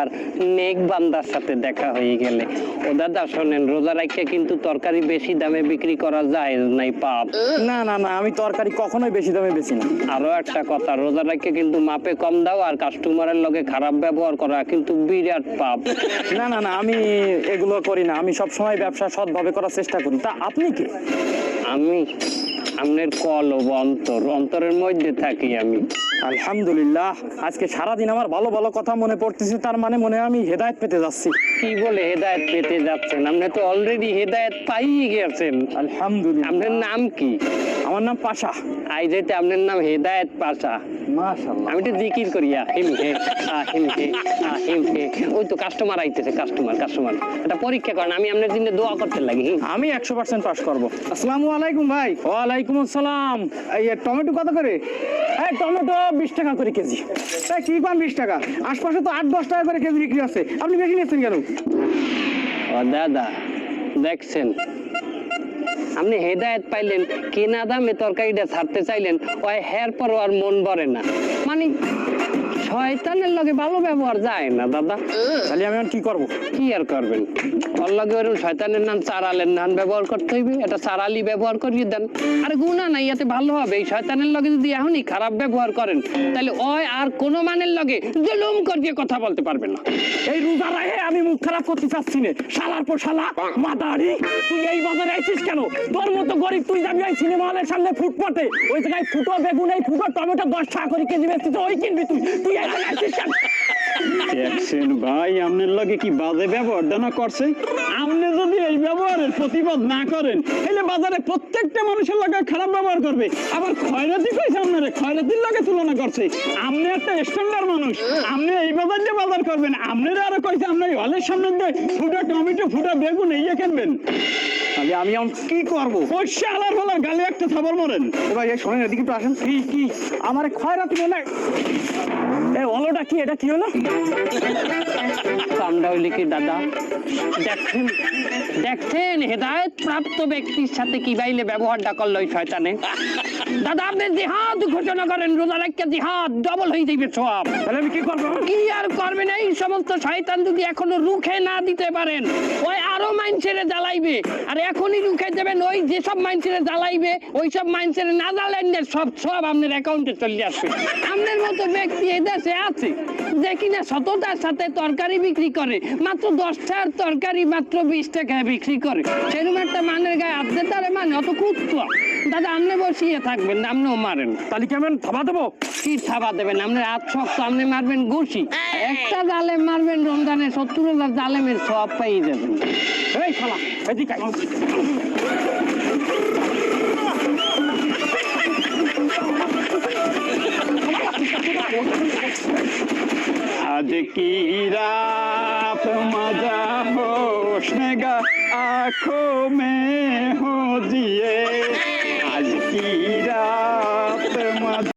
আল্লাহর নেক বান্দার সাথে দেখা হয়ে গেলে। ও দাদা শোনেন, রোজা রাখিয়া কিন্তু তরকারি বেশি দামে বিক্রি করা যায় নাই, পাপ। না না না, আমি তরকারি কখনোই বেশি দামে বেচি না। আরো একটা কথা, রোজা রাখিয়া কিন্তু মাপে কম দাও আর কাস্টমারের লগে খারাপ ব্যবহার করা কিন্তু বিরাট পাপ। না না না, আমি এগুলো করি না। আমি সব সময় ব্যবসা সৎভাবে করার চেষ্টা করি। তা আপনি কি? আমি আপনার কলব অন্তরের মধ্যে থাকি আমি। আলহামদুলিল্লাহ, আজকে সারাদিন আমার ভালো ভালো কথা মনে পড়তেছে, তার মানে মনে হয় আমি হেদায়েত পেতে যাচ্ছি। কি বলে হেদায়েত পেতে যাচ্ছেন? আপনি তো অলরেডি হেদায়েত পাইয়ে গেছেন। আলহামদুলিল্লাহ। আপনার নাম কি? আমার নাম পাশা। আই যেতে আপনার নাম হেদায়েত পাশা। মাশাআল্লাহ। আমি তো জিকির করি আহিম হে আহিম হে আহিম হে। ওই তো কাস্টমার আইতেছে, কাস্টমার। এটা পরীক্ষা করেন, আমি আপনার জন্য দোয়া করতে লাগি। আমি 100% পাস করব। আসসালামু আলাইকুম ভাই। ওয়ালাইকুম আসসালাম। এই টমেটো কত করে? এই টমেটো 20 টাকা করে কেজি। এই কি পান 20 টাকা? আশপাশে তো 8-10 টাকা করে কেজি বিক্রি আছে, আপনি বেশি নিচ্ছেন কেন? ও দাদা দেখছেন, আপনি হেদায়েত পাইলেন, কেনা দামে তরকারিটা ছাড়তে চাইলেন, ওই হের পর আর মন ভরে না। মানে শয়তানের লগে ভালো ব্যবহার যায় না দাদা। তাহলে আমি এখন কি করব? কি আর করবেন, ওর লগে ওরকম শয়তানের নাম চারালের নাম ব্যবহার করতে হইবে। এটা চারালি ব্যবহার করিয়ে দেন, আর গুণা নাই, এতে ভালো হবে। এই শয়তানের লগে যদি এখনই খারাপ ব্যবহার করেন, তাহলে ওই আর কোনো মানের লগে জুলুম করিয়ে কথা বলতে পারবেন না। এই রোজা রাখে আমি মুখ খারাপ করতে চাচ্ছি না। শালার পর শালা মাদারি, তুই এই বাজারে আইছিস কেন? তোর মতো গরিব তুই যাবি ওই সিনেমা হলের সামনে ফুটপাতে, ওই জায়গায় ফুটো বেগুন, এই ফুটো টমেটো 10 টাকা করে কেজি বেচছিস, ওই কিনবি তুই? তুই এই জায়গায় আইছিস কেন? দেখছেন ভাই, আপনার লগে কি বাজে ব্যবহার না করছে। আপনি যদি এই ব্যবহারের প্রতিবাদ না করেন, তাহলে বাজারে প্রত্যেকটা মানুষের লগে খারাপ ব্যবহার করবে। আবার খয়রাতি কইছে, আপনারে খয়রাতির লগে তুলনা করছে। আপনি একটা স্ট্যান্ডার্ড মানুষ, আপনি এই বাজার দিয়ে বাজার করবেন। আপনারা আরো কইছে আপনি হলের সামনে দিয়ে ফুটা টমেটো, ফুটা বেগুন এই কিনবেন। তাহলে আমি এখন কি করব? পয়সা আলার হলা গালে একটা থাবর মরেন। ও ভাই, এই শোনেন, এদিকে একটু আসেন। কি আমার খয়রাতি মনে হয়। এই হলোটা কি? এটা কি হলো? কামটা হইলে কি দাদা? দেখছেন হেদায়েত প্রাপ্ত ব্যক্তির সাথে কি বাইলে ব্যবহারটা করলো ওই শয়তানে। দাদা আপনি জিহাদ ঘোষণা করেন, রোজা রাখতে জিহাদ ডবল হয়ে যাবে সব। তাহলে আমি কি করব? কি আর করবেন? এই সমস্ত শয়তান যদি এখনো রুখে না দিতে পারেন, ওই আরো মাইনছেড়ে জ্বালাইবে। আর এখনই রুখে দেবেন, ওই যেসব মাইনছেড়ে জ্বালাইবে, ওই সব মাইনছেড়ে না জ্বালেন না, সব আপনার অ্যাকাউন্টে চলে আসবে। আপনার মতো ব্যক্তি এই দেশে আছে যে কিনা সততার সাথে তরকারি বিক্রি করে, মাত্র 10 টাকার তরকারি মাত্র 20 টাকায় বিক্রি করে। সেরকম একটা মানের গায়ে আপনি তারে মানে অত কুত্তা। দাদা আপনি বসিয়ে থাকবেন না, আপনিও মারেন। তাহলে কি আমি থাবা দেবো? কি থাবা দেবেন? আপনার হাত শক্ত, আপনি মারবেন ঘুষি। একটা জালেম মারবেন রমজানে 70,000 জালেমের সব পাই যাবেন। এই শালা এদিকে আয়। आज की रात मजा होशनेगा आंखों में हो जिए। आज की रात